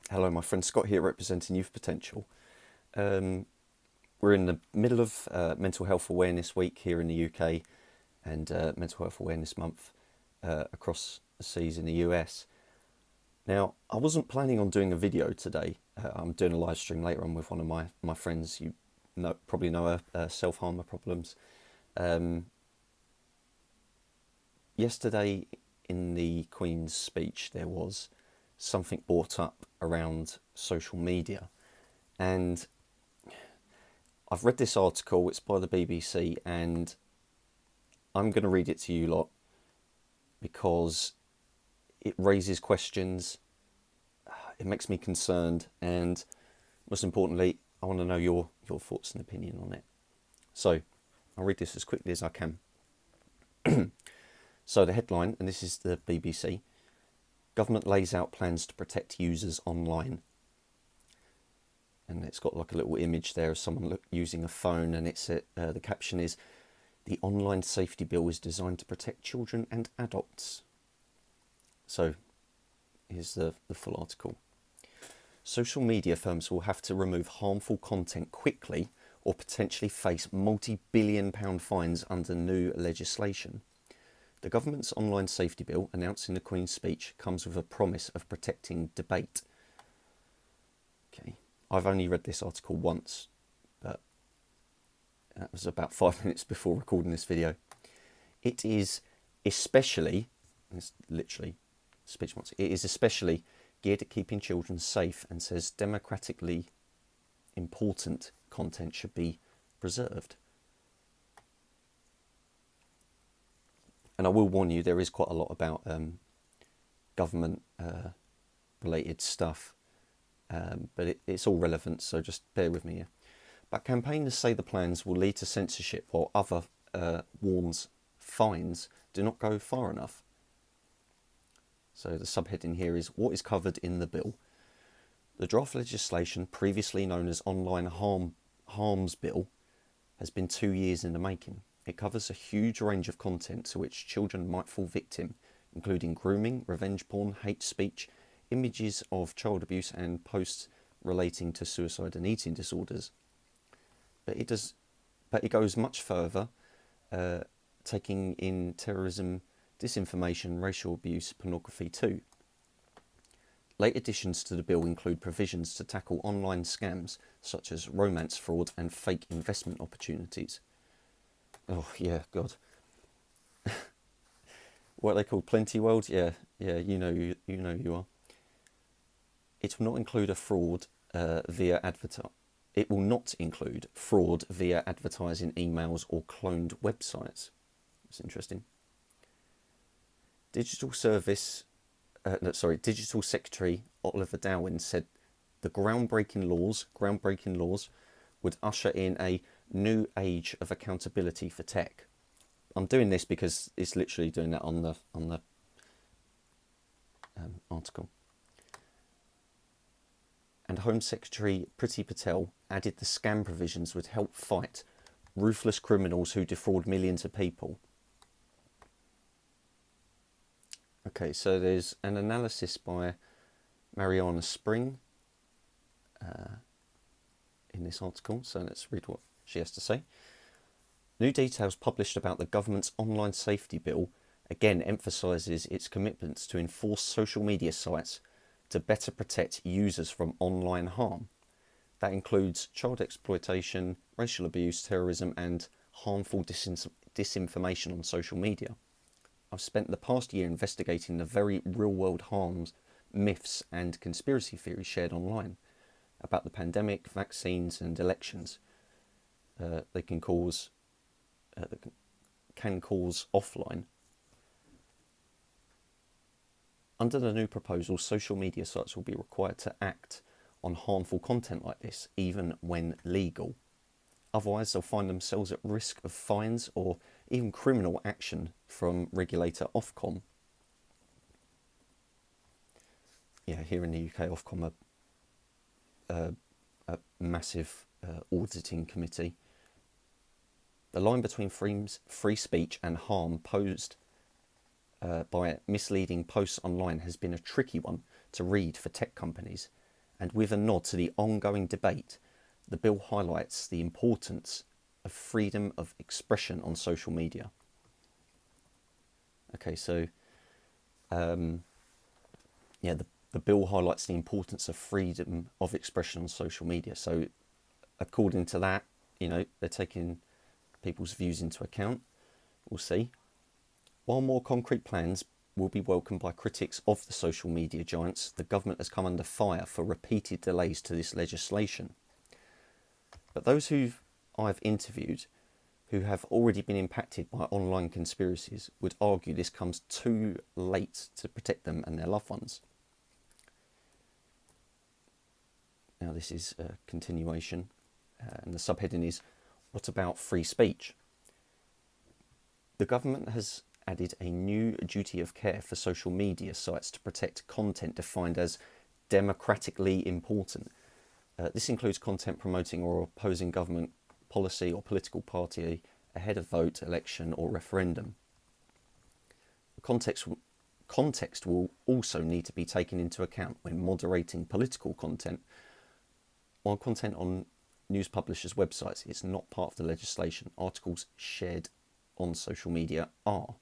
Hello, my friend Scott here representing Youth Potential. We're in the middle of Mental Health Awareness Week here in the UK and Mental Health Awareness Month across the seas in the US. Now, I wasn't planning on doing a video today. I'm doing a live stream later on with one of my friends. You probably know her, self-harmer problems. Um, Yesterday in the Queen's speech, there was something brought up around social media. And I've read this article, it's by the BBC, and I'm going to read it to you lot because it raises questions, it makes me concerned, and most importantly, I want to know your thoughts and opinion on it. So, I'll read this as quickly as I can. So the headline, and this is the BBC, government lays out plans to protect users online. And it's got like a little image there of someone using a phone, and it's the caption is, "The online safety bill is designed to protect children and adults." So here's the full article. Social media firms will have to remove harmful content quickly or potentially face multi-billion-pound fines under new legislation. The government's online safety bill, announced in the Queen's speech, comes with a promise of protecting debate. Okay, I've only read this article once, but that was about 5 minutes before recording this video. It is especially, it's literally speech marks, it is especially geared at keeping children safe and says democratically important content should be preserved. And I will warn you, there is quite a lot about government related stuff, but it's all relevant, so just bear with me here. But campaigners say the plans will lead to censorship, while other warns fines do not go far enough. So the subheading here is, what is covered in the bill? The draft legislation, previously known as Online Harms Bill, has been 2 years in the making. It covers a huge range of content to which children might fall victim, including grooming, revenge porn, hate speech, images of child abuse, and posts relating to suicide and eating disorders. But it goes much further, taking in terrorism, disinformation, racial abuse, pornography too. Late additions to the bill include provisions to tackle online scams such as romance fraud and fake investment opportunities. Oh yeah, God. What are they called? Plenty World? Yeah, you know you are. It will not include via It will not include fraud via advertising emails or cloned websites. That's interesting. Digital Secretary Oliver Dowden said the groundbreaking laws would usher in a new age of accountability for tech. I'm doing this because it's literally doing that on the article. And Home Secretary Priti Patel added the scam provisions would help fight ruthless criminals who defraud millions of people. Okay, so there's an analysis by Mariana Spring in this article, so let's read what she has to say. New details published about the government's online safety bill again emphasises its commitments to enforce social media sites to better protect users from online harm. That includes child exploitation, racial abuse, terrorism, and harmful disinformation on social media. I've spent the past year investigating the very real-world harms, myths, and conspiracy theories shared online about the pandemic, vaccines, and elections. They can cause offline. Under the new proposal, social media sites will be required to act on harmful content like this, even when legal. Otherwise, they'll find themselves at risk of fines or even criminal action from regulator Ofcom. Yeah, here in the UK, Ofcom are a massive auditing committee. The line between free speech and harm posed by misleading posts online has been a tricky one to read for tech companies, And with a nod to the ongoing debate, the bill highlights the importance of freedom of expression on social media. Okay, so the bill highlights the importance of freedom of expression on social media. So according to that, they're taking people's views into account. We'll see. While more concrete plans will be welcomed by critics of the social media giants, the government has come under fire for repeated delays to this legislation. But those who I've interviewed who have already been impacted by online conspiracies would argue this comes too late to protect them and their loved ones. Now this is a continuation, and the subheading is, what about free speech? The government has added a new duty of care for social media sites to protect content defined as democratically important. This includes content promoting or opposing government policy or political party ahead of vote, election or referendum. Context will also need to be taken into account when moderating political content. While content on news publishers' websites is not part of the legislation, articles shared on social media are.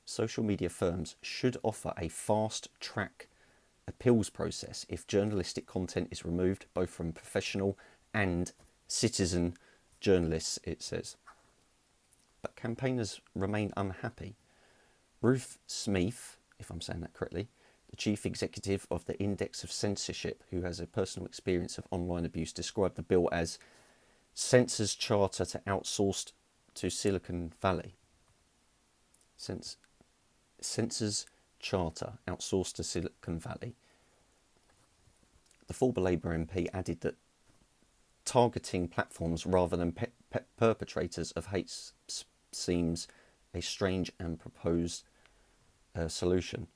Social media firms should offer a fast-track appeals process if journalistic content is removed, both from professional and citizen journalists, it says. But campaigners remain unhappy. Ruth Smeeth, if I'm saying that correctly, the chief executive of the Index of Censorship, who has a personal experience of online abuse, described the bill as censors' charter to outsourced to Silicon Valley. Censors' charter outsourced to Silicon Valley. The former Labour MP added that targeting platforms rather than perpetrators of hate seems a strange and proposed solution.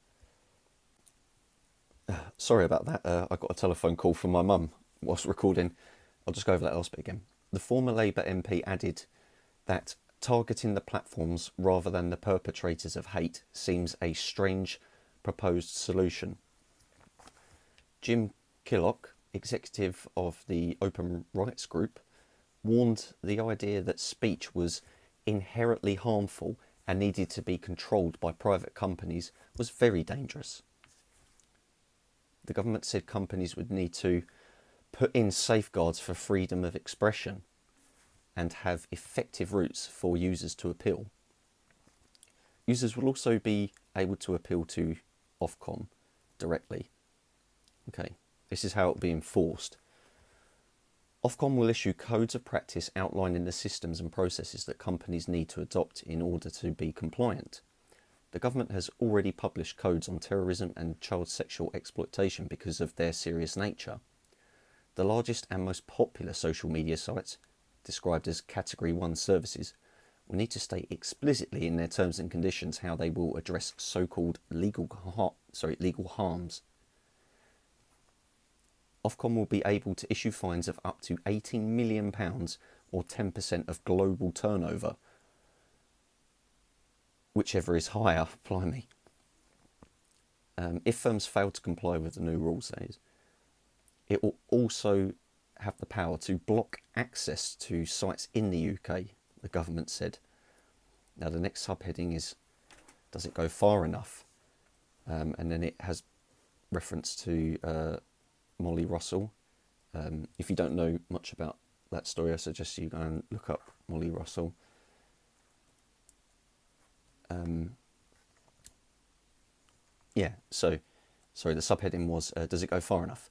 Sorry about that. I got a telephone call from my mum whilst recording. I'll just go over that last bit again. The former Labour MP added that targeting the platforms rather than the perpetrators of hate seems a strange proposed solution. Jim Killock, executive of the Open Rights Group, warned the idea that speech was inherently harmful and needed to be controlled by private companies was very dangerous. The government said companies would need to put in safeguards for freedom of expression and have effective routes for users to appeal. Users will also be able to appeal to Ofcom directly. Okay, this is how it will be enforced. Ofcom will issue codes of practice outlining the systems and processes that companies need to adopt in order to be compliant. The government has already published codes on terrorism and child sexual exploitation because of their serious nature. The largest and most popular social media sites, described as Category 1 services, will need to state explicitly in their terms and conditions how they will address so-called legal harms. Ofcom will be able to issue fines of up to £18 million or 10% of global turnover, whichever is higher, blimey. If firms fail to comply with the new rules, that is. It will also have the power to block access to sites in the UK, the government said. Now the next subheading is, does it go far enough? And then it has reference to Molly Russell. If you don't know much about that story, I suggest you go and look up Molly Russell. The subheading was, does it go far enough?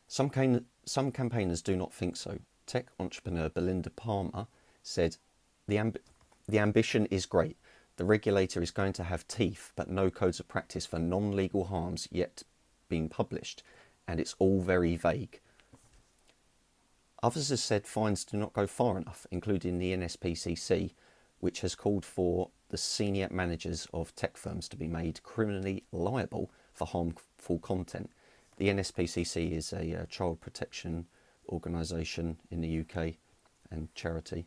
Some campaigners do not think so. Tech entrepreneur Belinda Palmer said, the ambition is great. The regulator is going to have teeth, but no codes of practice for non-legal harms yet being published, and it's all very vague. Others have said fines do not go far enough, including the NSPCC, which has called for the senior managers of tech firms to be made criminally liable for harmful content. The NSPCC is a child protection organisation in the UK and charity.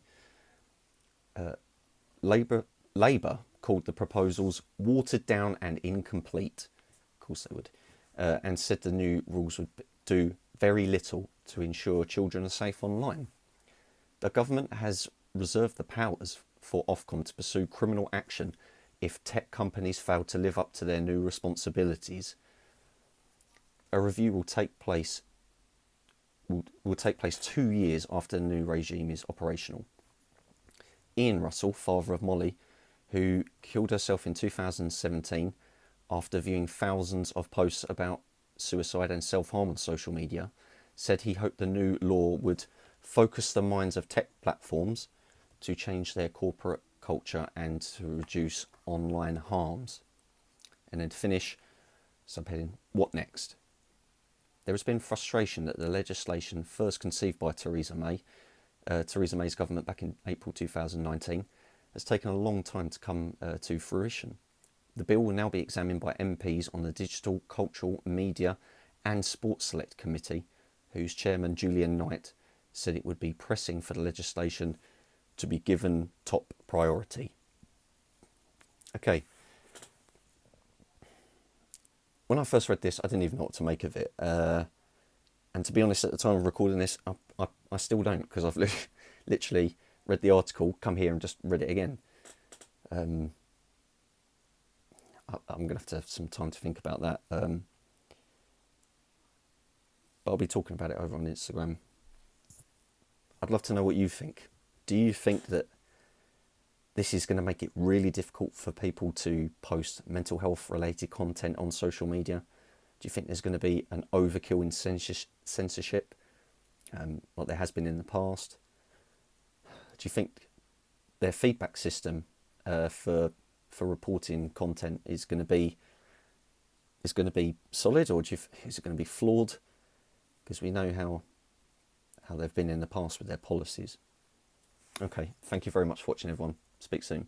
Labour called the proposals watered down and incomplete. Of course they would. And said the new rules would do very little to ensure children are safe online. The government has reserved the powers for Ofcom to pursue criminal action if tech companies fail to live up to their new responsibilities. A review will take place 2 years after the new regime is operational. Ian Russell, father of Molly, who killed herself in 2017 after viewing thousands of posts about suicide and self-harm on social media, said he hoped the new law would focus the minds of tech platforms to change their corporate culture and to reduce online harms. And then to finish, subheading, what next? There has been frustration that the legislation first conceived by Theresa May's government back in April 2019, has taken a long time to come to fruition. The bill will now be examined by MPs on the Digital, Cultural, Media and Sports Select Committee, whose chairman Julian Knight said it would be pressing for the legislation to be given top priority. Okay. When I first read this, I didn't even know what to make of it. And to be honest, at the time of recording this, I still don't, because I've literally read the article, come here and just read it again. I'm going to have to have some time to think about that. But I'll be talking about it over on Instagram. I'd love to know what you think. Do you think that this is going to make it really difficult for people to post mental health related content on social media? Do you think there's going to be an overkill in censorship, like there has been in the past? Do you think their feedback system for reporting content is going to be solid, or is it going to be flawed? Because we know how they've been in the past with their policies. Okay, thank you very much for watching, everyone. Speak soon.